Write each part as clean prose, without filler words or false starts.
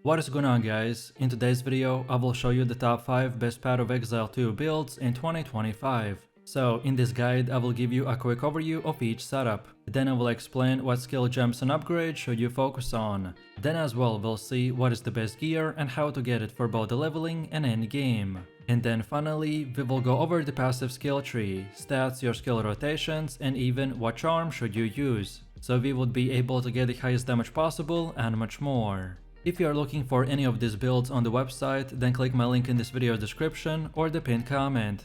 What is going on, guys? In today's video, I will show you the top 5 best Path of Exile 2 builds in 2025. So, in this guide, I will give you a quick overview of each setup. Then I will explain what skill gems and upgrades should you focus on. Then as well, we'll see what is the best gear and how to get it for both the leveling and endgame. And then finally, we will go over the passive skill tree, stats, your skill rotations, and even what charm should you use. So we would be able to get the highest damage possible and much more. If you are looking for any of these builds on the website, then click my link in this video description or the pinned comment.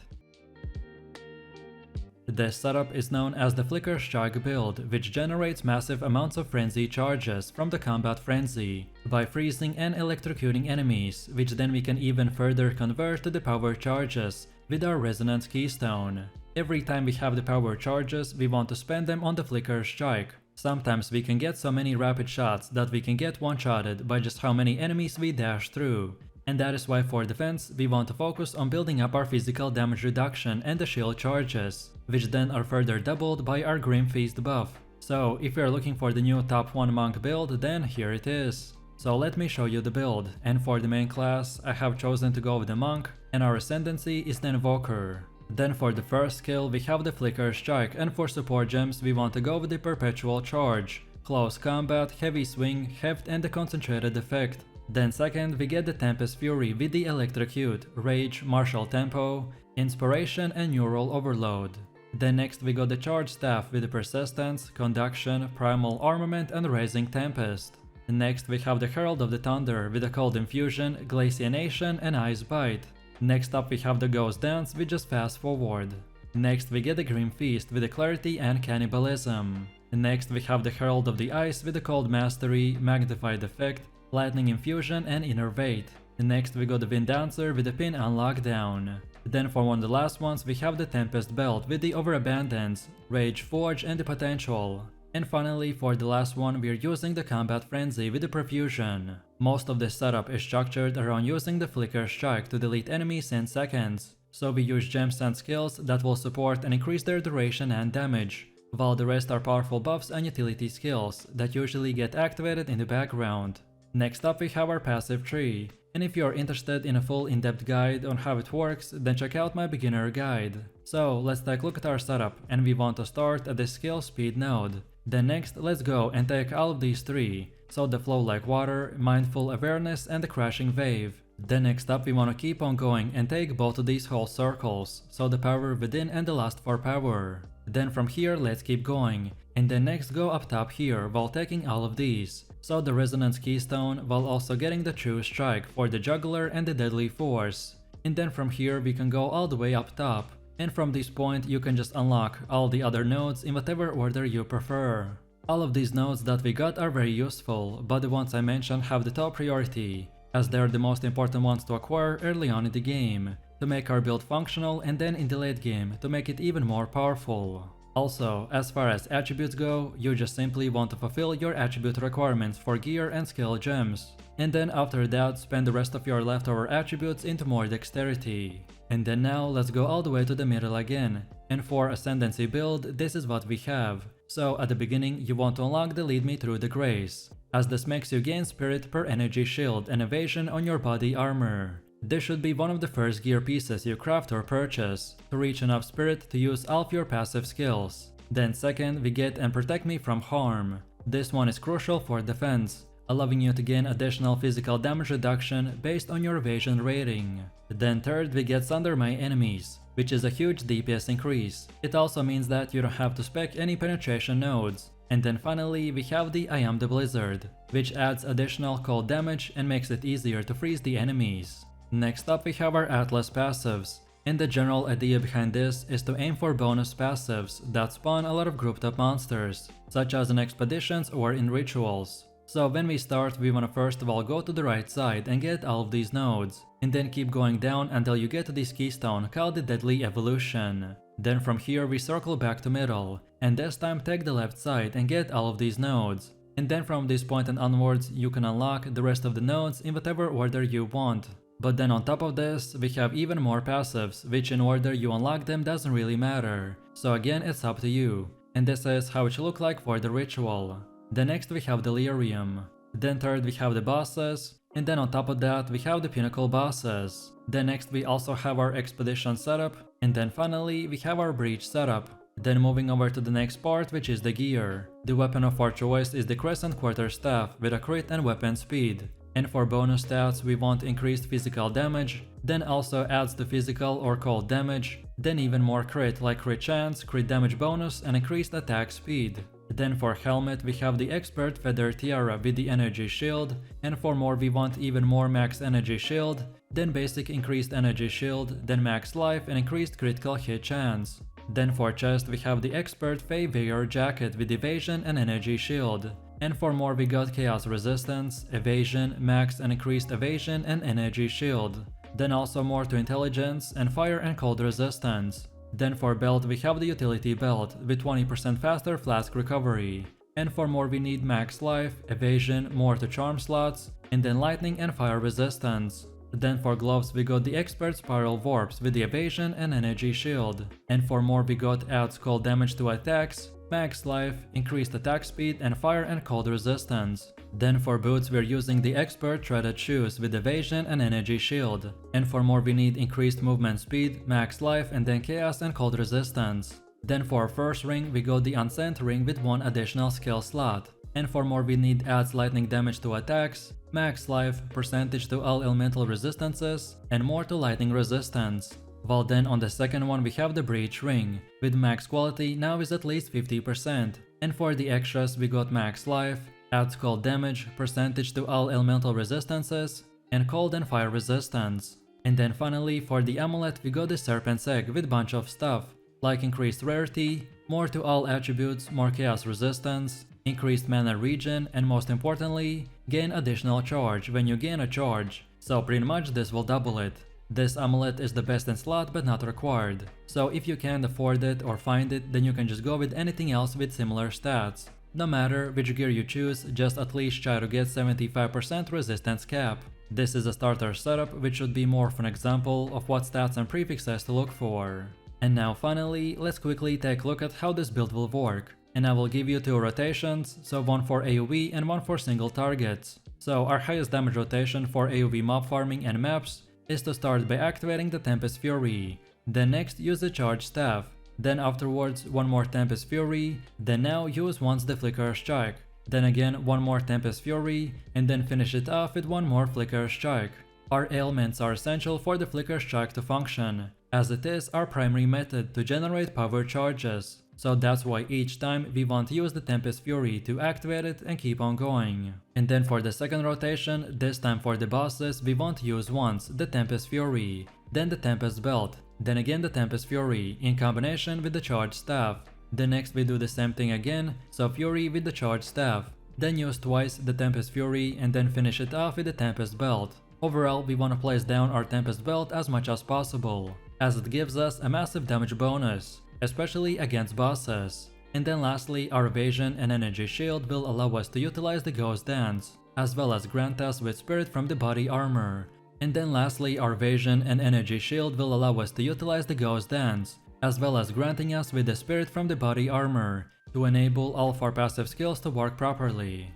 This setup is known as the Flicker Strike build, which generates massive amounts of frenzy charges from the combat frenzy by freezing and electrocuting enemies, which then we can even further convert to the power charges with our resonance keystone. Every time we have the power charges, we want to spend them on the Flicker Strike. Sometimes we can get so many rapid shots that we can get one-shotted by just how many enemies we dash through. And that is why for defense, we want to focus on building up our physical damage reduction and the shield charges, which then are further doubled by our Grim Feast buff. So if you are looking for the new top 1 monk build, then here it is. So let me show you the build, and for the main class, I have chosen to go with the monk, and our ascendancy is the invoker. Then for the first skill we have the Flicker Strike, and for support gems we want to go with the Perpetual Charge, Close Combat, Heavy Swing, Heft and the Concentrated Effect. Then second we get the Tempest Fury with the Electrocute, Rage, Martial Tempo, Inspiration and Neural Overload. Then next we got the Charge Staff with the Persistence, Conduction, Primal Armament and Raising Tempest. Next we have the Herald of the Thunder with the Cold Infusion, Glaciation and Ice Bite. Next up we have the Ghost Dance with just Fast Forward. Next we get the Grim Feast with the Clarity and Cannibalism. Next we have the Herald of the Ice with the Cold Mastery, Magnified Effect, Lightning Infusion and Innervate. Next we got the Wind Dancer with the Pin on Lockdown. Then for one of the last ones we have the Tempest Belt with the Overabundance, Rage Forge and the Potential. And finally, for the last one, we are using the Combat Frenzy with the Profusion. Most of this setup is structured around using the Flicker Strike to delete enemies in seconds, so we use gems and skills that will support and increase their duration and damage, while the rest are powerful buffs and utility skills that usually get activated in the background. Next up we have our passive tree, and if you are interested in a full in-depth guide on how it works, then check out my beginner guide. So let's take a look at our setup, and we want to start at the skill speed node. Then next, let's go and take all of these 3, so the Flow Like Water, Mindful Awareness and the Crashing Wave. Then next up we want to keep on going and take both of these whole circles, so the Power Within and the Lust for Power. Then from here let's keep going, and then next go up top here while taking all of these, so the Resonance Keystone while also getting the True Strike for the Juggler and the Deadly Force. And then from here we can go all the way up top. And from this point you can just unlock all the other nodes in whatever order you prefer. All of these nodes that we got are very useful, but the ones I mentioned have the top priority, as they are the most important ones to acquire early on in the game, to make our build functional, and then in the late game to make it even more powerful. Also, as far as attributes go, you just simply want to fulfill your attribute requirements for gear and skill gems, and then after that spend the rest of your leftover attributes into more dexterity. And then now let's go all the way to the middle again, and for Ascendancy build this is what we have. So at the beginning you want to unlock the Lead Me Through the Grace, as this makes you gain spirit per energy shield and evasion on your body armor. This should be one of the first gear pieces you craft or purchase, to reach enough spirit to use all of your passive skills. Then second we get and Protect Me from Harm. This one is crucial for defense, allowing you to gain additional physical damage reduction based on your evasion rating. Then third we get Sunder My Enemies, which is a huge DPS increase. It also means that you don't have to spec any penetration nodes. And then finally we have the I Am the Blizzard, which adds additional cold damage and makes it easier to freeze the enemies. Next up we have our Atlas passives, and the general idea behind this is to aim for bonus passives that spawn a lot of grouped up monsters, such as in expeditions or in rituals. So when we start we want to first of all go to the right side and get all of these nodes, and then keep going down until you get to this keystone called the Deadly Evolution. Then from here we circle back to middle, and this time take the left side and get all of these nodes. And then from this point and onwards you can unlock the rest of the nodes in whatever order you want. But then on top of this we have even more passives, which in order you unlock them doesn't really matter. So again it's up to you. And this is how it should look like for the ritual. Then next we have Delirium. Then third we have the bosses, And then on top of that, we have the pinnacle bosses. Then next we also have our expedition setup, and then finally we have our breach setup. Then moving over to the next part, which is the gear. The weapon of our choice is the Crescent Quarterstaff with a crit and weapon speed. And for bonus stats, we want increased physical damage, then also adds the physical or cold damage, then even more crit like crit chance, crit damage bonus, and increased attack speed. Then for helmet, we have the Expert Feather Tiara with the energy shield, and for more we want even more max energy shield, then basic increased energy shield, then max life and increased critical hit chance. Then for chest we have the Expert Fey Veyor jacket with evasion and energy shield. And for more we got chaos resistance, evasion, max and increased evasion and energy shield. Then also more to intelligence and fire and cold resistance. Then for belt we have the utility belt with 20% faster flask recovery. And for more we need max life, evasion, more to charm slots, and then lightning and fire resistance. Then for gloves we got the Expert Spiral Warps with the evasion and energy shield. And for more we got adds cold damage to attacks, max life, increased attack speed and fire and cold resistance. Then for boots we're using the Expert Threaded Shoes with evasion and energy shield. And for more we need increased movement speed, max life and then chaos and cold resistance. Then for our first ring we got the Unsent Ring with 1 additional skill slot. And for more we need adds lightning damage to attacks, max life, percentage to all elemental resistances, and more to lightning resistance. While then on the second one we have the Breach Ring, with max quality now is at least 50%. And for the extras we got max life, adds cold damage, percentage to all elemental resistances, and cold and fire resistance. And then finally for the amulet we got the Serpent's Egg with bunch of stuff, like increased rarity, more to all attributes, more chaos resistance, increased mana regen, and most importantly, gain additional charge when you gain a charge, so pretty much this will double it. This amulet is the best in slot but not required, so if you can't afford it or find it, then you can just go with anything else with similar stats. No matter which gear you choose, just at least try to get 75% resistance cap. This is a starter setup which should be more of an example of what stats and prefixes to look for. And now finally, let's quickly take a look at how this build will work. And I will give you 2 rotations, so one for AoE and one for single targets. So our highest damage rotation for AoE mob farming and maps is to start by activating the Tempest Fury, then next use the Charge Staff, then afterwards one more Tempest Fury, then now use once the Flicker Strike, then again one more Tempest Fury, and then finish it off with one more Flicker Strike. Our ailments are essential for the Flicker Strike to function, as it is our primary method to generate power charges. So that's why each time we want to use the Tempest Fury to activate it and keep on going. And then for the second rotation, this time for the bosses we want to use once the Tempest Fury, then the Tempest Belt, then again the Tempest Fury in combination with the Charge Staff. Then next we do the same thing again, so Fury with the Charge Staff, then use twice the Tempest Fury and then finish it off with the Tempest Belt. Overall we want to place down our Tempest Belt as much as possible, as it gives us a massive damage bonus, especially against bosses. And then lastly, our evasion and energy shield will allow us to utilize the Ghost Dance, as well as grant us with spirit from the body armor. And then lastly, our evasion and energy shield will allow us to utilize the Ghost Dance, as well as granting us with the spirit from the body armor, to enable all of our passive skills to work properly.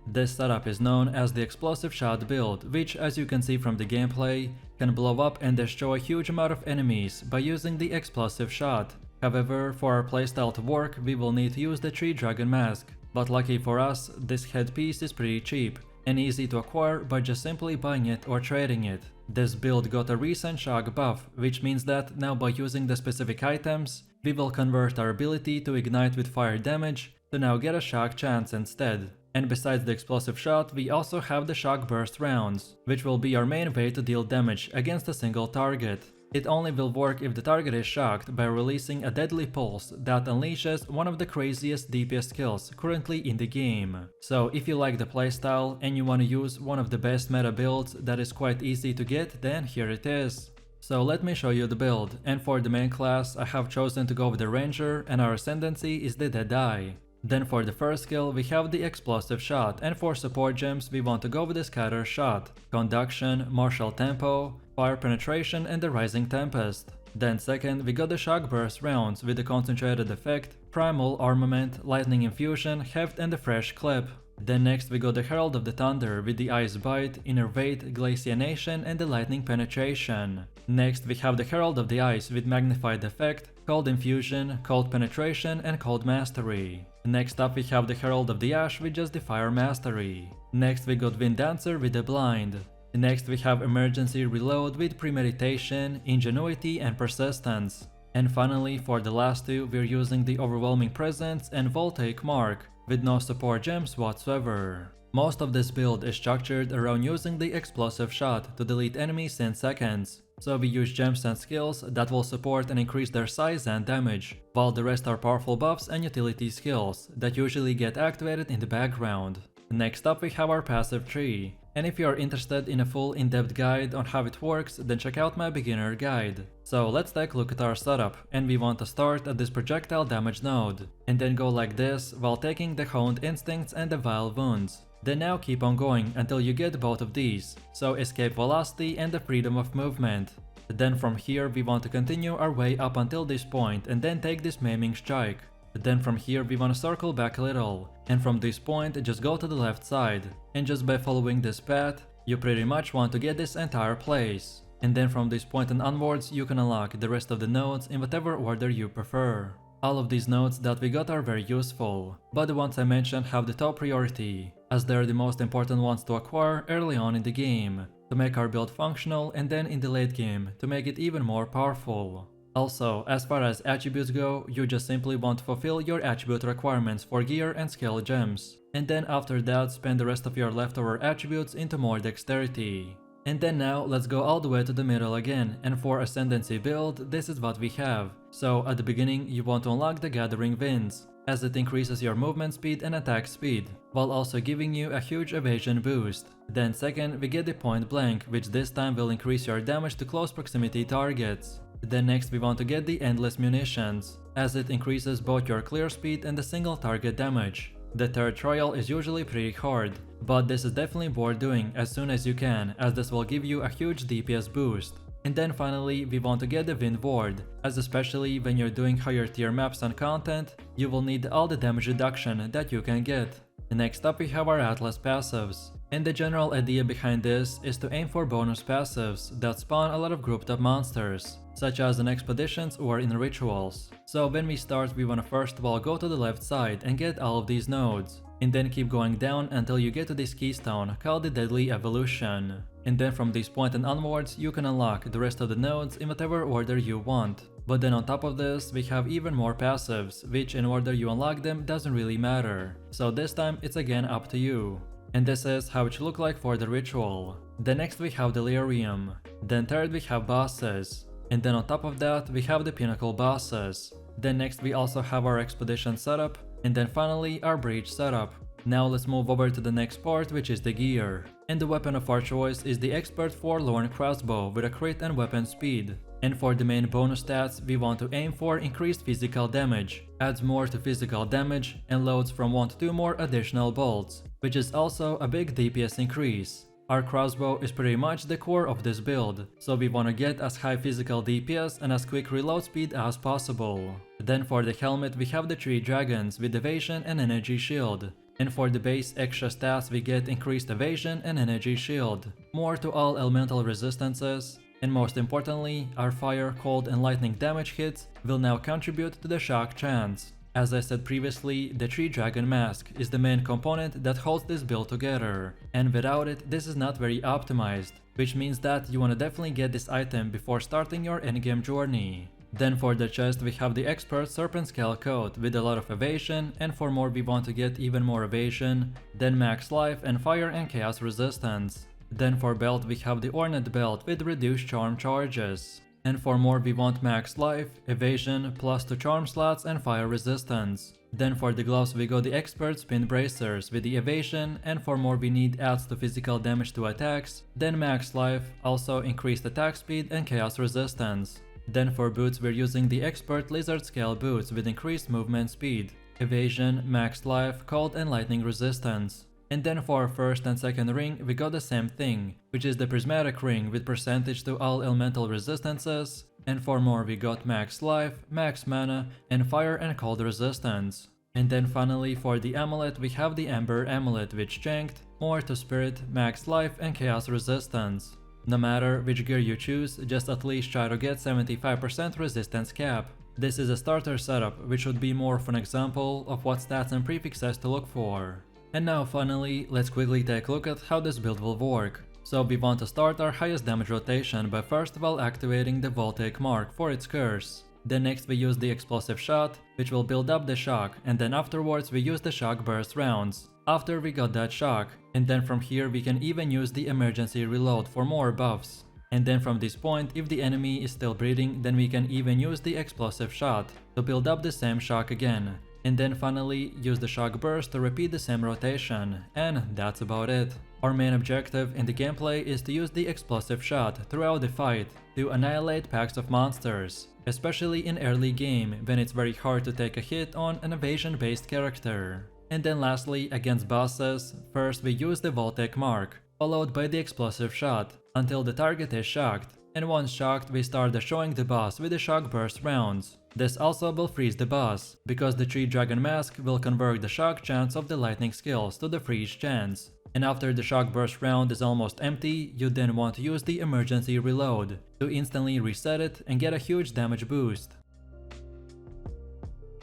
This setup is known as the Explosive Shot build, which as you can see from the gameplay, can blow up and destroy a huge amount of enemies by using the Explosive Shot. However, for our playstyle to work, we will need to use the Tree Dragon Mask, but lucky for us, this headpiece is pretty cheap and easy to acquire by just simply buying it or trading it. This build got a recent shock buff, which means that now by using the specific items, we will convert our ability to ignite with fire damage to now get a shock chance instead. And besides the Explosive Shot, we also have the Shock Burst rounds, which will be our main way to deal damage against a single target. It only will work if the target is shocked by releasing a deadly pulse that unleashes one of the craziest DPS skills currently in the game. So if you like the playstyle and you want to use one of the best meta builds that is quite easy to get, then here it is. So let me show you the build, and for the main class I have chosen to go with the Ranger and our ascendancy is the Deadeye. Then for the first skill we have the Explosive Shot, and for support gems we want to go with the Scatter Shot, Conduction, Martial Tempo, Fire Penetration and the Rising Tempest. Then second we got the Shock Burst rounds with the Concentrated Effect, Primal Armament, Lightning Infusion, Heft and the Fresh Clip. Then next we got the Herald of the Thunder with the Ice Bite, Innervate, Glaciation and the Lightning Penetration. Next we have the Herald of the Ice with Magnified Effect, Cold Infusion, Cold Penetration and Cold Mastery. Next up we have the Herald of the Ash with just the Fire Mastery. Next we got Wind Dancer with the Blind. Next we have Emergency Reload with Premeditation, Ingenuity and Persistence. And finally, for the last two, we're using the Overwhelming Presence and Voltaic Mark, with no support gems whatsoever. Most of this build is structured around using the Explosive Shot to delete enemies in seconds, so we use gems and skills that will support and increase their size and damage, while the rest are powerful buffs and utility skills that usually get activated in the background. Next up we have our passive tree, and if you are interested in a full in-depth guide on how it works, then check out my beginner guide. So let's take a look at our setup, and we want to start at this projectile damage node, and then go like this while taking the Honed Instincts and the Vile Wounds. Then now keep on going until you get both of these, so Escape Velocity and the Freedom of Movement. Then from here we want to continue our way up until this point and then take this Maiming Strike. Then from here we want to circle back a little, and from this point just go to the left side, and just by following this path, you pretty much want to get this entire place. And then from this point and onwards you can unlock the rest of the nodes in whatever order you prefer. All of these nodes that we got are very useful, but the ones I mentioned have the top priority, as they're the most important ones to acquire early on in the game, to make our build functional, and then in the late game to make it even more powerful. Also, as far as attributes go, you just simply want to fulfill your attribute requirements for gear and skill gems, and then after that spend the rest of your leftover attributes into more dexterity. And then now let's go all the way to the middle again, and for Ascendancy build, this is what we have. So at the beginning you want to unlock the Gathering Winds, as it increases your movement speed and attack speed, while also giving you a huge evasion boost. Then second we get the Point Blank, which this time will increase your damage to close proximity targets. Then next we want to get the Endless Munitions, as it increases both your clear speed and the single target damage. The third trial is usually pretty hard, but this is definitely worth doing as soon as you can, as this will give you a huge DPS boost. And then finally we want to get the Wind Ward, as especially when you're doing higher tier maps and content, you will need all the damage reduction that you can get. Next up we have our Atlas passives, and the general idea behind this is to aim for bonus passives that spawn a lot of grouped up monsters, such as in expeditions or in rituals. So when we start we want to first of all go to the left side and get all of these nodes, and then keep going down until you get to this keystone called the Deadly Evolution. And then from this point and onwards you can unlock the rest of the nodes in whatever order you want. But then on top of this we have even more passives, which in order you unlock them doesn't really matter. So this time it's again up to you. And this is how it should look like for the ritual. Then next we have Delirium. Then third we have bosses. And then on top of that we have the pinnacle bosses. Then next we also have our expedition setup, and then finally our breach setup. Now let's move over to the next part, which is the gear. And the weapon of our choice is the Expert Forlorn Crossbow with a crit and weapon speed. And for the main bonus stats, we want to aim for increased physical damage, adds more to physical damage, and loads from 1 to 2 more additional bolts, which is also a big DPS increase. Our crossbow is pretty much the core of this build, so we want to get as high physical DPS and as quick reload speed as possible. Then for the helmet we have the 3 dragons with evasion and energy shield. And for the base extra stats we get increased evasion and energy shield, more to all elemental resistances, and most importantly, our fire, cold and lightning damage hits will now contribute to the shock chance. As I said previously, the 3 dragon mask is the main component that holds this build together, and without it this is not very optimized, which means that you want to definitely get this item before starting your endgame journey. Then for the chest we have the Expert Serpent Scale Coat with a lot of evasion, and for more we want to get even more evasion, then max life and fire and chaos resistance. Then for belt we have the Ornate Belt with reduced charm charges. And for more we want max life, evasion, plus 2 charm slots and fire resistance. Then for the gloves we got the Expert Spin Bracers with the evasion, and for more we need adds to physical damage to attacks, then max life, also increased attack speed and chaos resistance. Then for boots we're using the Expert Lizard Scale Boots with increased movement speed, evasion, max life, cold and lightning resistance. And then for our first and second ring we got the same thing, which is the Prismatic Ring with percentage to all elemental resistances, and for more we got max life, max mana, and fire and cold resistance. And then finally for the amulet we have the Ember Amulet, which chanked more to Spirit, Max Life and Chaos Resistance. No matter which gear you choose, just at least try to get 75% resistance cap. This is a starter setup, which would be more of an example of what stats and prefixes to look for. And now finally, let's quickly take a look at how this build will work. So we want to start our highest damage rotation by first of all activating the Voltaic Mark for its curse. Then next we use the Explosive Shot, which will build up the shock, and then afterwards we use the Shock Burst rounds. After we got that shock, and then from here we can even use the Emergency Reload for more buffs. And then from this point, if the enemy is still breathing, then we can even use the Explosive Shot to build up the same shock again. And then finally use the Shock Burst to repeat the same rotation, and that's about it. Our main objective in the gameplay is to use the Explosive Shot throughout the fight to annihilate packs of monsters, especially in early game when it's very hard to take a hit on an evasion based character. And then lastly, against bosses, first we use the Voltaic Mark, followed by the Explosive Shot until the target is shocked, and once shocked we start destroying the boss with the Shock Burst rounds. This also will freeze the boss, because the Tree Dragon Mask will convert the shock chance of the lightning skills to the freeze chance. And after the Shock Burst round is almost empty, you then want to use the Emergency Reload to instantly reset it and get a huge damage boost.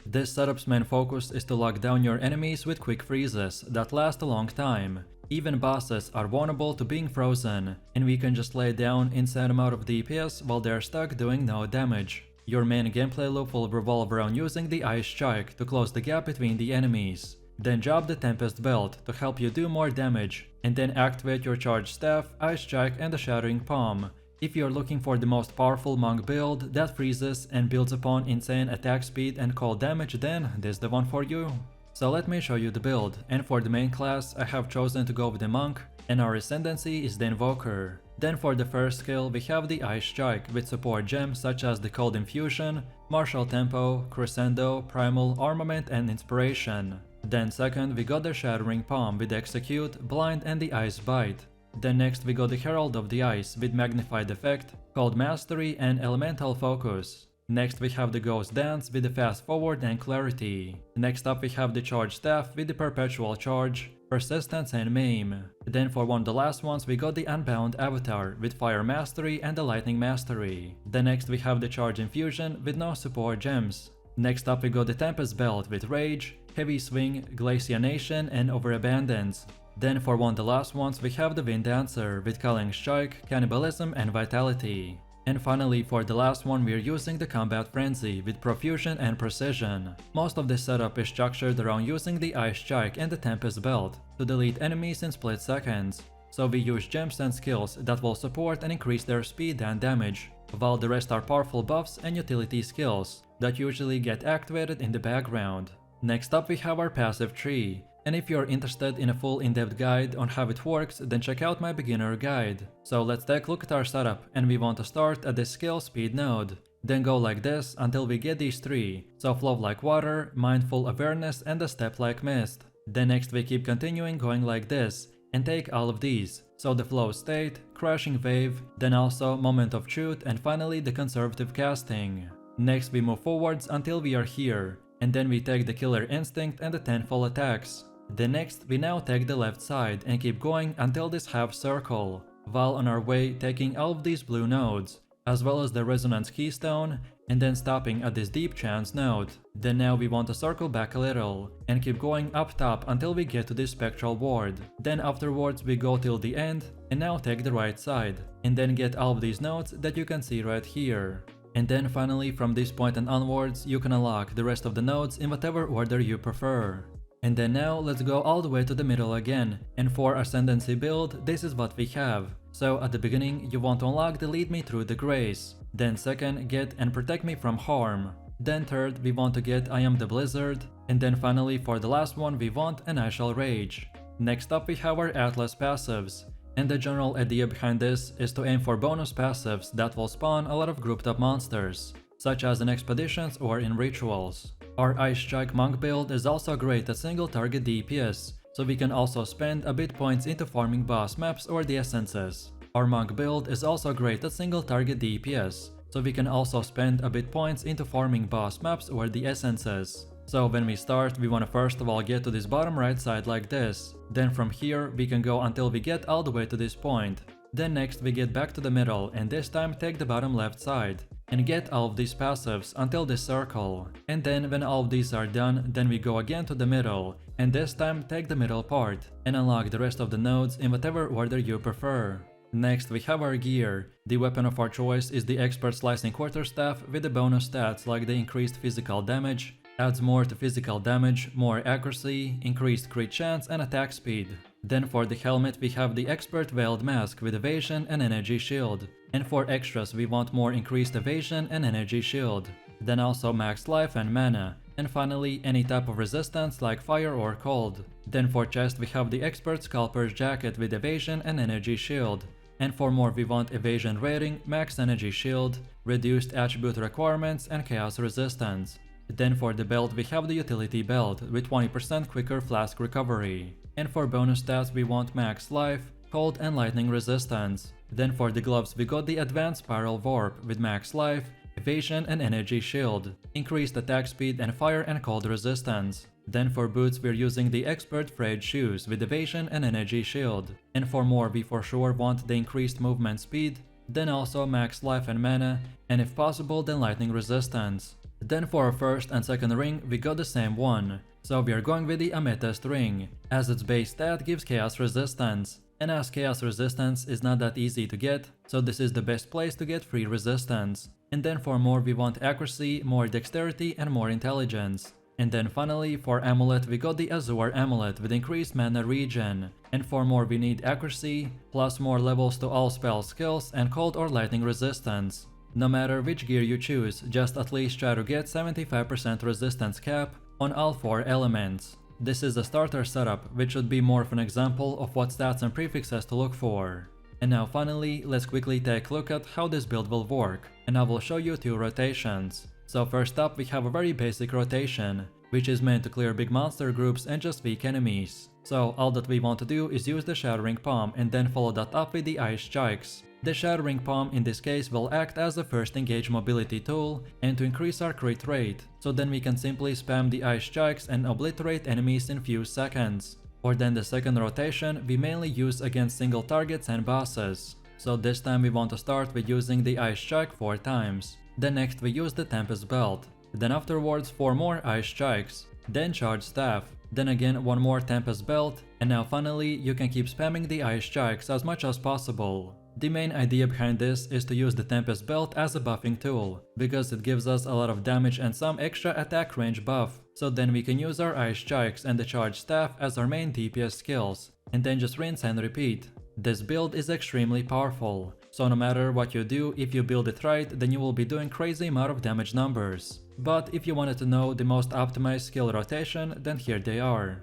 This setup's main focus is to lock down your enemies with quick freezes that last a long time. Even bosses are vulnerable to being frozen, and we can just lay down insane amount of DPS while they're stuck doing no damage. Your main gameplay loop will revolve around using the Ice Strike to close the gap between the enemies. Then drop the Tempest Belt to help you do more damage, and then activate your Charged Staff, Ice Strike and the Shattering Palm. If you're looking for the most powerful monk build that freezes and builds upon insane attack speed and cold damage, then this is the one for you. So let me show you the build, and for the main class I have chosen to go with the monk, and our ascendancy is the Invoker. Then for the first skill we have the Ice Strike with support gems such as the Cold Infusion, Martial Tempo, Crescendo, Primal Armament and Inspiration. Then second we got the Shattering Palm with Execute, Blind and the Ice Bite. Then next we got the Herald of the Ice with Magnified Effect, Cold Mastery and Elemental Focus. Next we have the Ghost Dance with the Fast Forward and Clarity. Next up we have the Charged Staff with the Perpetual Charge, Persistence and Maim. Then for one of the last ones we got the Unbound Avatar with Fire Mastery and the Lightning Mastery. Then next we have the Charge Infusion with no support gems. Next up we got the Tempest Belt with Rage, Heavy Swing, Glacianation and Overabundance. Then for one of the last ones we have the Wind Dancer with Culling Strike, Cannibalism and Vitality. And finally for the last one we are using the Combat Frenzy with Profusion and Precision. Most of this setup is structured around using the Ice Strike and the Tempest Belt to delete enemies in split seconds. So we use gems and skills that will support and increase their speed and damage, while the rest are powerful buffs and utility skills that usually get activated in the background. Next up we have our passive tree, and if you're interested in a full in-depth guide on how it works, then check out my beginner guide. So let's take a look at our setup, and we want to start at the skill speed node. Then go like this until we get these three, so Flow like Water, Mindful Awareness and a Step like Mist. Then next we keep continuing going like this, and take all of these, so the Flow State, Crashing Wave, then also Moment of Truth and finally the Conservative Casting. Next we move forwards until we are here, and then we take the Killer Instinct and the Tenfold Attacks. Then next we now take the left side and keep going until this half circle, while on our way taking all of these blue nodes, as well as the Resonance Keystone, and then stopping at this Deep Trance node. Then now we want to circle back a little, and keep going up top until we get to this Spectral Ward. Then afterwards we go till the end, and now take the right side, and then get all of these nodes that you can see right here. And then finally from this point and onwards you can unlock the rest of the nodes in whatever order you prefer. And then now let's go all the way to the middle again, and for Ascendancy build this is what we have. So at the beginning you want to unlock the Lead Me Through the Grace, then second get and Protect Me from Harm, then third we want to get I Am the Blizzard, and then finally for the last one we want an I Shall Rage. Next up we have our Atlas passives, and the general idea behind this is to aim for bonus passives that will spawn a lot of grouped up monsters, such as in expeditions or in rituals. Our Ice Strike Monk build is also great at single target DPS, so we can also spend a bit points into farming boss maps or the essences. Our Monk build is also great at single target DPS, so we can also spend a bit points into farming boss maps or the essences. So when we start, we wanna first of all get to this bottom right side like this. Then from here, we can go until we get all the way to this point. Then next we get back to the middle and this time take the bottom left side. And get all of these passives until this circle. And then when all of these are done, then we go again to the middle. And this time take the middle part. And unlock the rest of the nodes in whatever order you prefer. Next we have our gear. The weapon of our choice is the expert slicing quarterstaff with the bonus stats like the increased physical damage, adds more to physical damage, more accuracy, increased crit chance and attack speed. Then for the helmet we have the expert veiled mask with evasion and energy shield. And for extras we want more increased evasion and energy shield. Then also max life and mana. And finally any type of resistance like fire or cold. Then for chest we have the expert scalper's jacket with evasion and energy shield. And for more we want evasion rating, max energy shield, reduced attribute requirements and chaos resistance. Then for the belt we have the utility belt with 20% quicker flask recovery. And for bonus stats we want max life, cold and lightning resistance. Then for the gloves we got the advanced spiral warp with max life, evasion and energy shield, increased attack speed and fire and cold resistance. Then for boots we're using the expert frayed shoes with evasion and energy shield. And for more we for sure want the increased movement speed, then also max life and mana, and if possible then lightning resistance. Then for our first and second ring we got the same one, so we are going with the amethyst ring, as its base stat gives chaos resistance. And as chaos resistance is not that easy to get, so this is the best place to get free resistance. And then for more we want accuracy, more dexterity and more intelligence. And then finally for amulet we got the azure amulet with increased mana regen. And for more we need accuracy, plus more levels to all spell skills and cold or lightning resistance. No matter which gear you choose, just at least try to get 75% resistance cap on all 4 elements. This is a starter setup, which should be more of an example of what stats and prefixes to look for. And now finally, let's quickly take a look at how this build will work, and I will show you 2 rotations. So first up we have a very basic rotation, which is meant to clear big monster groups and just weak enemies. So all that we want to do is use the Shattering Palm and then follow that up with the Ice Strikes. The Shattering Palm in this case will act as the first engage mobility tool and to increase our crit rate, so then we can simply spam the Ice Strikes and obliterate enemies in few seconds. Or then the second rotation we mainly use against single targets and bosses. So this time we want to start with using the Ice Strike 4 times. Then next we use the Tempest Belt. Then afterwards 4 more Ice Strikes. Then Charge Staff. Then again 1 more Tempest Belt. And now finally you can keep spamming the Ice Strikes as much as possible. The main idea behind this is to use the Tempest Belt as a buffing tool, because it gives us a lot of damage and some extra attack range buff, so then we can use our Ice Strikes and the Charge Staff as our main DPS skills, and then just rinse and repeat. This build is extremely powerful, so no matter what you do, if you build it right, then you will be doing crazy amount of damage numbers. But if you wanted to know the most optimized skill rotation, then here they are.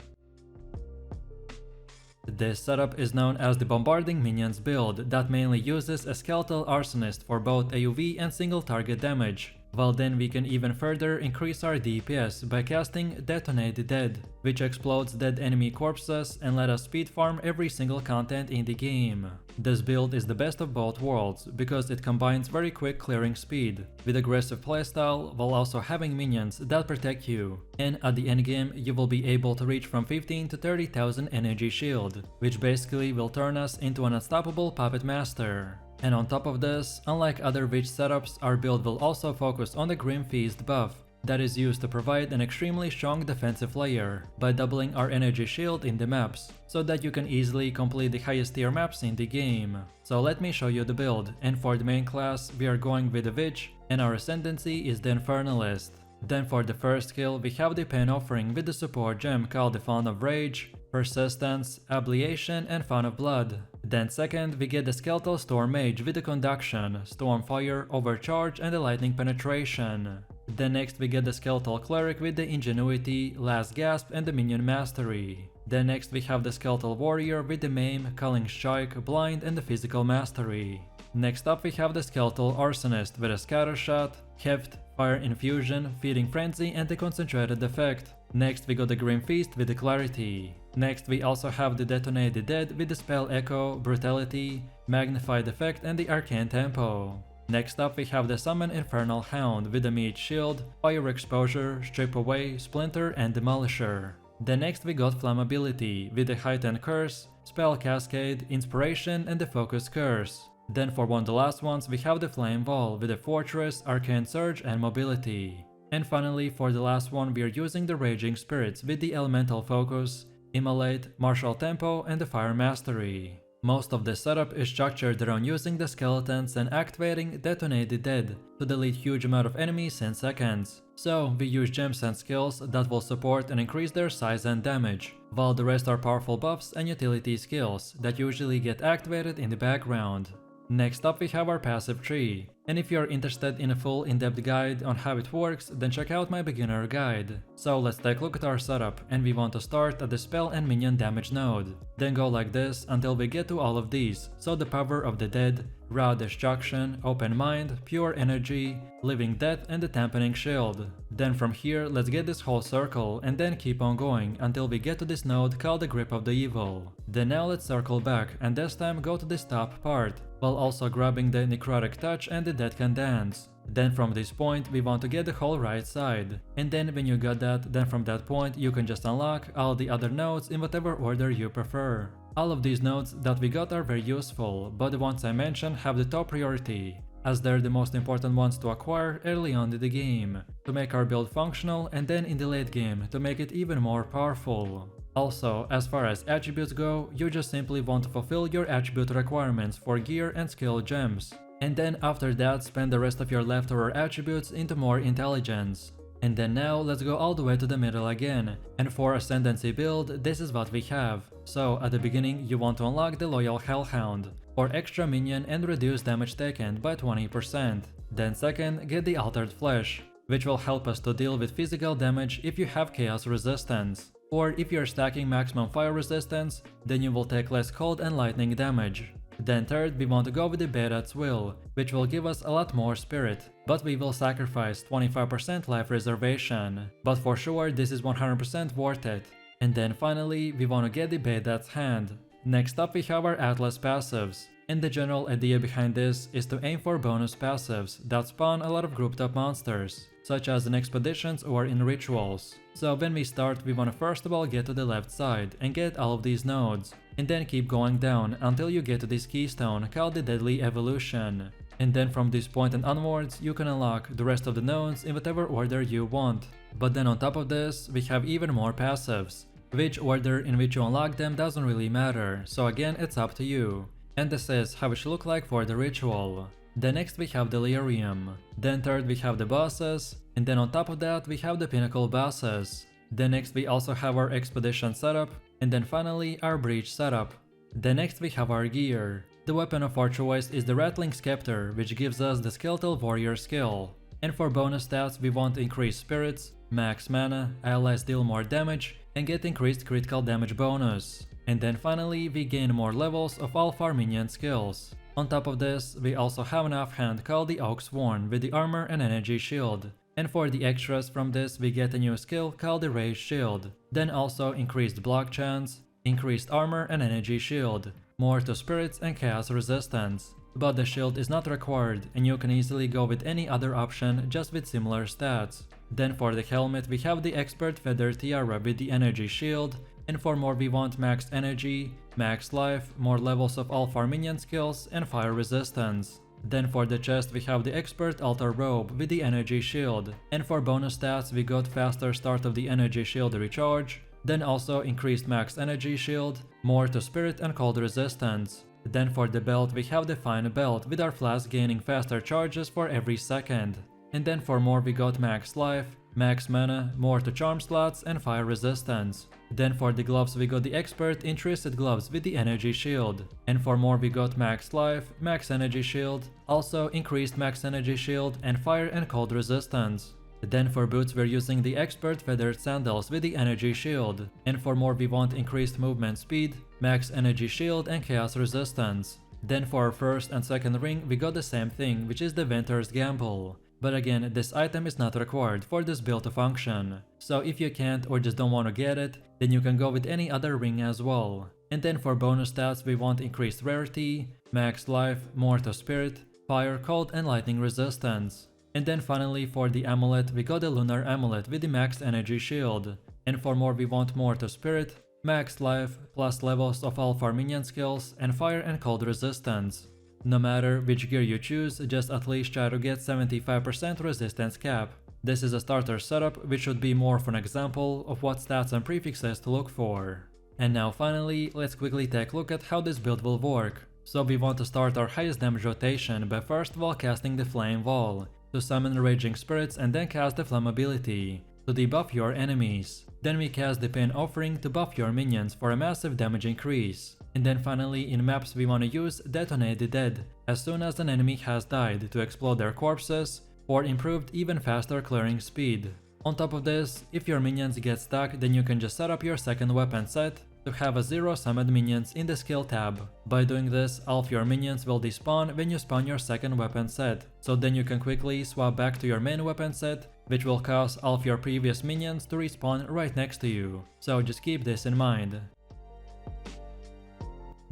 This setup is known as the Bombarding Minions build that mainly uses a Skeletal Arsonist for both AoV and single target damage. Well then we can even further increase our DPS by casting Detonate Dead, which explodes dead enemy corpses and let us speed farm every single content in the game. This build is the best of both worlds because it combines very quick clearing speed with aggressive playstyle while also having minions that protect you. And at the endgame you will be able to reach from 15 to 30,000 energy shield, which basically will turn us into an unstoppable puppet master. And on top of this, unlike other witch setups, our build will also focus on the Grim Feast buff that is used to provide an extremely strong defensive layer by doubling our energy shield in the maps, so that you can easily complete the highest tier maps in the game. So let me show you the build, and for the main class we are going with the Witch and our ascendancy is the Infernalist. Then for the first skill we have the Pain Offering with the support gem called the Font of Rage, Persistence, Ablation and Font of Blood. Then second we get the Skeletal Storm Mage with the Conduction, Stormfire, Overcharge and the Lightning Penetration. Then next we get the Skeletal Cleric with the Ingenuity, Last Gasp and the Minion Mastery. Then next we have the Skeletal Warrior with the Maim, Culling Strike, Blind and the Physical Mastery. Next up we have the Skeletal Arsonist with a Scatter Shot, Heft, Fire Infusion, Feeding Frenzy and the Concentrated Effect. Next we got the Grim Feast with the Clarity. Next we also have the Detonated Dead with the Spell Echo, Brutality, Magnified Effect and the Arcane Tempo. Next up we have the Summon Infernal Hound with the Meat Shield, Fire Exposure, Strip Away, Splinter and Demolisher. Then next we got Flammability with the Heightened Curse, Spell Cascade, Inspiration and the Focus Curse. Then for one of the last ones we have the Flame Wall with the Fortress, Arcane Surge and Mobility. And finally for the last one we are using the Raging Spirits with the Elemental Focus, Immolate, Martial Tempo and the Fire Mastery. Most of the setup is structured around using the skeletons and activating Detonate the Dead to delete huge amount of enemies in seconds. So we use gems and skills that will support and increase their size and damage, while the rest are powerful buffs and utility skills that usually get activated in the background. Next up we have our passive tree, and if you are interested in a full in-depth guide on how it works, then check out my beginner guide. So let's take a look at our setup, and we want to start at the spell and minion damage node. Then go like this until we get to all of these, so the Power of the Dead, Raw Destruction, Open Mind, Pure Energy, Living Death and the Dampening Shield. Then from here let's get this whole circle and then keep on going until we get to this node called the Grip of the Evil. Then now let's circle back and this time go to this top part, while also grabbing the Necrotic Touch and the Dead Can Dance. Then from this point we want to get the whole right side, and then when you got that, then from that point you can just unlock all the other nodes in whatever order you prefer. All of these nodes that we got are very useful, but the ones I mentioned have the top priority, as they're the most important ones to acquire early on in the game, to make our build functional, and then in the late game to make it even more powerful. Also, as far as attributes go, you just simply want to fulfill your attribute requirements for gear and skill gems, and then after that spend the rest of your leftover attributes into more intelligence. And then now let's go all the way to the middle again, and for Ascendancy build this is what we have. So at the beginning you want to unlock the Loyal Hellhound, or extra minion and reduce damage taken by 20%. Then second, get the Altered Flesh, which will help us to deal with physical damage if you have Chaos Resistance. Or if you're stacking maximum fire resistance, then you will take less cold and lightning damage. Then third, we want to go with the Berat's Will, which will give us a lot more spirit, but we will sacrifice 25% life reservation. But for sure this is 100% worth it. And then finally, we want to get the Berat's Hand. Next up we have our Atlas passives, and the general idea behind this is to aim for bonus passives that spawn a lot of grouped up monsters, such as in expeditions or in rituals. So when we start we want to first of all get to the left side and get all of these nodes, and then keep going down until you get to this keystone called the Deadly Evolution. And then from this point and onwards you can unlock the rest of the nodes in whatever order you want. But then on top of this we have even more passives. Which order in which you unlock them doesn't really matter, so again it's up to you. And this is how it should look like for the ritual. Then next we have Delirium. Then third we have the bosses, and then on top of that we have the pinnacle bosses. Then next we also have our expedition setup, and then finally our breach setup. Then next we have our gear. The weapon of our choice is the Rattling Scepter, which gives us the Skeletal Warrior skill. And for bonus stats we want increased spirits, max mana, allies deal more damage, and get increased critical damage bonus. And then finally we gain more levels of all of our minion skills. On top of this, we also have an offhand called the Oak Sworn with the armor and energy shield. And for the extras from this we get a new skill called the Raised Shield. Then also increased block chance, increased armor and energy shield, more to spirits and chaos resistance. But the shield is not required and you can easily go with any other option just with similar stats. Then for the helmet we have the Expert Feather Tiara with the energy shield, and for more we want max energy, max life, more levels of all of our minion skills and fire resistance. Then for the chest we have the Expert Altar Robe with the energy shield, and for bonus stats we got faster start of the energy shield recharge, then also increased max energy shield, more to spirit and cold resistance. Then for the belt we have the Fine Belt with our flask gaining faster charges for every second. And then for more we got max life, max mana, more to charm slots and fire resistance. Then for the gloves we got the Expert Intrinsic Gloves with the energy shield. And for more we got max life, max energy shield, also increased max energy shield and fire and cold resistance. Then for boots we're using the Expert Feathered Sandals with the energy shield. And for more we want increased movement speed, max energy shield and chaos resistance. Then for our first and second ring we got the same thing, which is the Venter's Gamble. But again, this item is not required for this build to function. So if you can't or just don't want to get it, then you can go with any other ring as well. And then for bonus stats we want increased rarity, max life, more to spirit, fire, cold and lightning resistance. And then finally for the amulet we got the lunar amulet with the max energy shield. And for more we want more to spirit, max life, plus levels of all of our minion skills, and fire and cold resistance. No matter which gear you choose, just at least try to get 75% resistance cap. This is a starter setup which should be more of an example of what stats and prefixes to look for. And now finally, let's quickly take a look at how this build will work. So we want to start our highest damage rotation by first of all casting the Flame Wall, to summon Raging Spirits and then cast the Flame ability, to debuff your enemies. Then we cast the Pain Offering to buff your minions for a massive damage increase. And then finally in maps we want to use Detonate the Dead as soon as an enemy has died to explode their corpses, for improved even faster clearing speed. On top of this, if your minions get stuck, then you can just set up your second weapon set to have a 0 summoned minions in the skill tab. By doing this, all of your minions will despawn when you spawn your second weapon set, so then you can quickly swap back to your main weapon set, which will cause all of your previous minions to respawn right next to you. So just keep this in mind.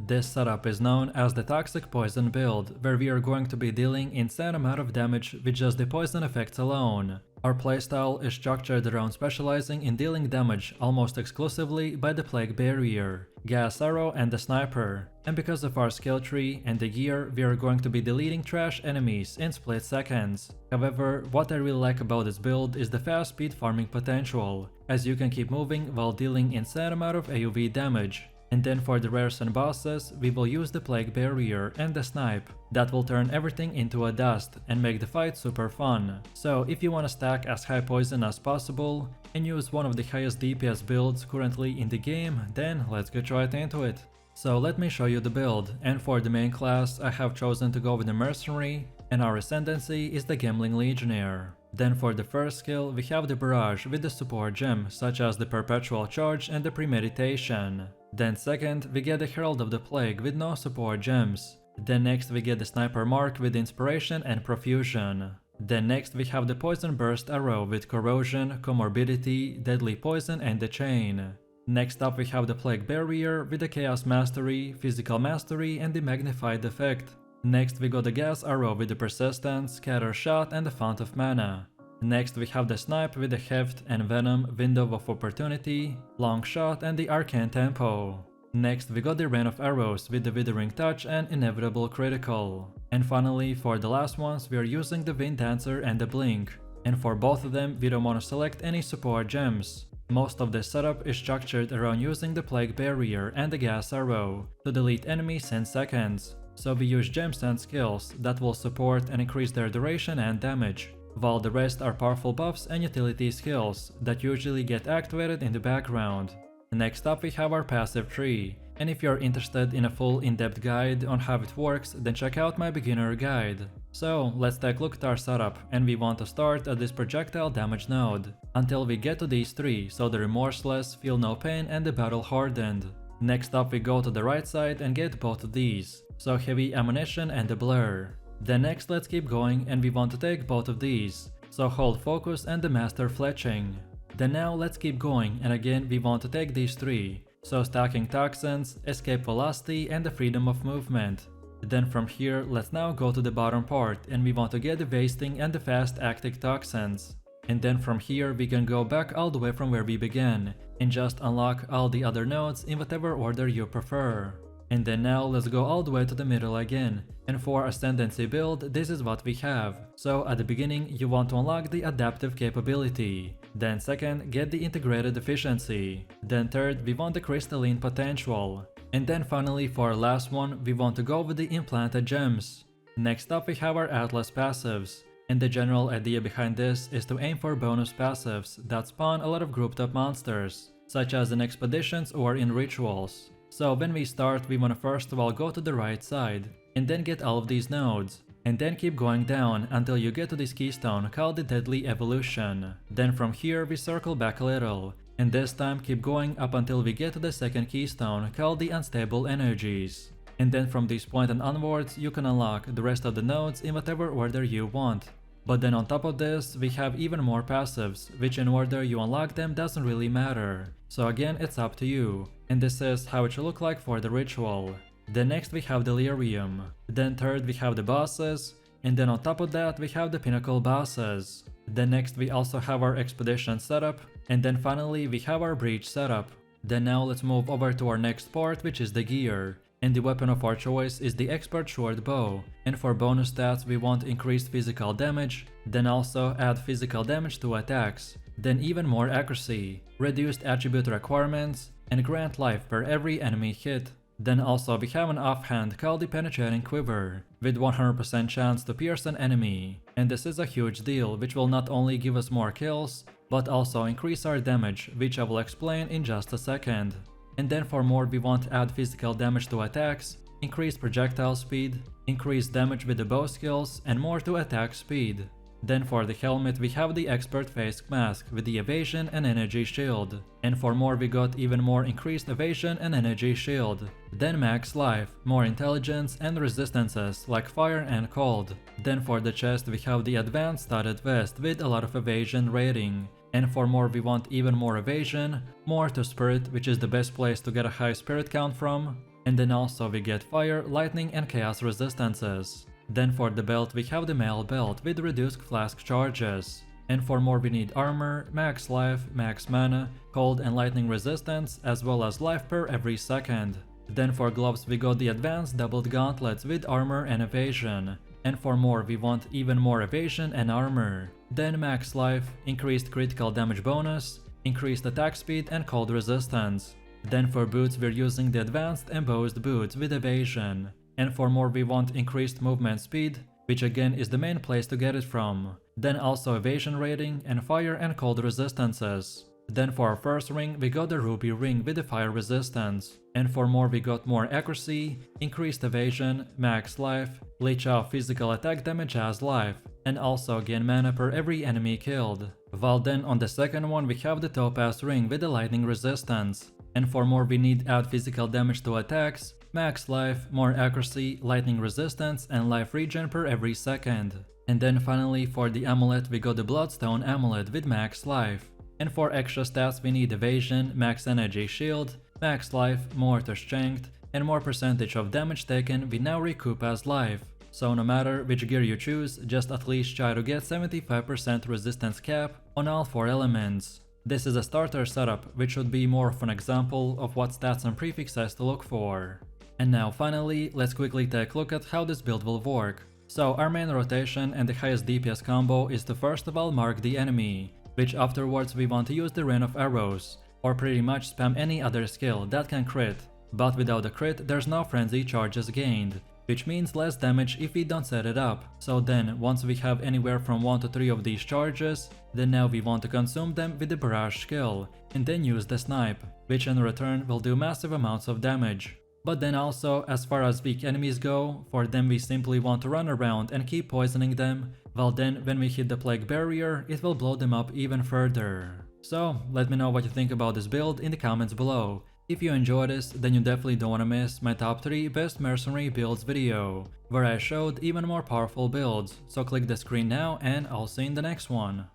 This setup is known as the Toxic Poison build, where we are going to be dealing insane amount of damage with just the poison effects alone. Our playstyle is structured around specializing in dealing damage almost exclusively by the Plague Barrier, Gas Arrow and the Sniper, and because of our skill tree and the gear, we are going to be deleting trash enemies in split seconds. However, what I really like about this build is the fast speed farming potential, as you can keep moving while dealing insane amount of AoV damage. And then for the rares and bosses, we will use the Plague Barrier and the Snipe. That will turn everything into a dust and make the fight super fun. So if you want to stack as high poison as possible and use one of the highest DPS builds currently in the game, then let's get right into it. So let me show you the build, and for the main class I have chosen to go with the mercenary, and our ascendancy is the Gambling Legionnaire. Then for the first skill we have the Barrage with the support gem such as the Perpetual Charge and the Premeditation. Then second we get the Herald of the Plague with no support gems. Then next we get the Sniper Mark with Inspiration and Profusion. Then next we have the Poison Burst Arrow with Corrosion, Comorbidity, Deadly Poison and the Chain. Next up we have the Plague Barrier with the Chaos Mastery, Physical Mastery and the Magnified Effect. Next we got the Gas Arrow with the Persistence, Scatter Shot and the Fount of Mana. Next we have the Snipe with the Heft and Venom, Window of Opportunity, Long Shot and the Arcane Tempo. Next we got the Rain of Arrows with the Withering Touch and Inevitable Critical. And finally for the last ones we are using the Wind Dancer and the Blink. And for both of them we don't want to select any support gems. Most of this setup is structured around using the Plague Barrier and the Gas Arrow to delete enemies in seconds. So we use gems and skills that will support and increase their duration and damage, while the rest are powerful buffs and utility skills that usually get activated in the background. Next up we have our passive tree, and if you're interested in a full in-depth guide on how it works, then check out my beginner guide. So let's take a look at our setup, and we want to start at this projectile damage node, until we get to these three, so the Remorseless, Feel No Pain and the Battle Hardened. Next up we go to the right side and get both of these, so Heavy Ammunition and the Blur. Then next let's keep going and we want to take both of these, so Hold Focus and the Master Fletching. Then now let's keep going and again we want to take these three, so Stacking Toxins, Escape Velocity and the Freedom of Movement. Then from here let's now go to the bottom part and we want to get the Wasting and the Fast Acting Toxins. And then from here we can go back all the way from where we began and just unlock all the other nodes in whatever order you prefer. And then now let's go all the way to the middle again, and for Ascendancy build this is what we have. So at the beginning you want to unlock the Adaptive Capability, then second get the Integrated Efficiency, then third we want the Crystalline Potential, and then finally for our last one we want to go with the Implanted Gems. Next up we have our Atlas passives, and the general idea behind this is to aim for bonus passives that spawn a lot of grouped up monsters, such as in expeditions or in rituals. So when we start we want to first of all go to the right side, and then get all of these nodes, and then keep going down until you get to this keystone called the Deadly Evolution. Then from here we circle back a little, and this time keep going up until we get to the second keystone called the Unstable Energies. And then from this point and onwards you can unlock the rest of the nodes in whatever order you want. But then on top of this we have even more passives, which in order you unlock them doesn't really matter. So again it's up to you. And this is how it should look like for the ritual. Then next we have Delirium. Then third we have the bosses, And then on top of that we have the pinnacle bosses. Then next we also have our expedition setup, and then finally we have our breach setup. Then now let's move over to our next part, which is the gear. And the weapon of our choice is the expert short bow, and for bonus stats we want increased physical damage, then also add physical damage to attacks, then even more accuracy, reduced attribute requirements, and grant life per every enemy hit. Then also we have an offhand called the penetrating quiver, with 100% chance to pierce an enemy, and this is a huge deal which will not only give us more kills, but also increase our damage, which I will explain in just a second. And then for more we want to add physical damage to attacks, increase projectile speed, increase damage with the bow skills, and more to attack speed. Then for the helmet we have the expert face mask with the evasion and energy shield. And for more we got even more increased evasion and energy shield. Then max life, more intelligence and resistances like fire and cold. Then for the chest we have the advanced studded vest with a lot of evasion rating. And for more we want even more evasion, more to spirit, which is the best place to get a high spirit count from. And then also we get fire, lightning and chaos resistances. Then for the belt we have the mail belt with reduced flask charges. And for more we need armor, max life, max mana, cold and lightning resistance, as well as life per every second. Then for gloves we got the advanced doubled gauntlets with armor and evasion. And for more we want even more evasion and armor. Then max life, increased critical damage bonus, increased attack speed and cold resistance. Then for boots we're using the advanced embossed boots with evasion. And for more we want increased movement speed, which again is the main place to get it from. Then also evasion rating and fire and cold resistances. Then for our first ring we got the ruby ring with the fire resistance. And for more we got more accuracy, increased evasion, max life, leech off physical attack damage as life, and also gain mana per every enemy killed. While then on the second one we have the topaz ring with the lightning resistance. And for more we need add physical damage to attacks, max life, more accuracy, lightning resistance, and life regen per every second. And then finally for the amulet we got the bloodstone amulet with max life. And for extra stats we need evasion, max energy shield, max life, more to strength, and more percentage of damage taken we now recoup as life. So no matter which gear you choose, just at least try to get 75% resistance cap on all 4 elements. This is a starter setup, which should be more of an example of what stats and prefixes to look for. And now finally, let's quickly take a look at how this build will work. So our main rotation and the highest DPS combo is to first of all mark the enemy, which afterwards we want to use the rain of arrows, or pretty much spam any other skill that can crit. But without the crit there's no frenzy charges gained, which means less damage if we don't set it up. So then once we have anywhere from 1 to 3 of these charges, then now we want to consume them with the barrage skill, and then use the snipe, which in return will do massive amounts of damage. But then also, as far as weak enemies go, for them we simply want to run around and keep poisoning them, while then when we hit the plague barrier, it will blow them up even further. So let me know what you think about this build in the comments below. If you enjoyed this, then you definitely don't want to miss my top 3 best mercenary builds video, where I showed even more powerful builds, so click the screen now and I'll see you in the next one.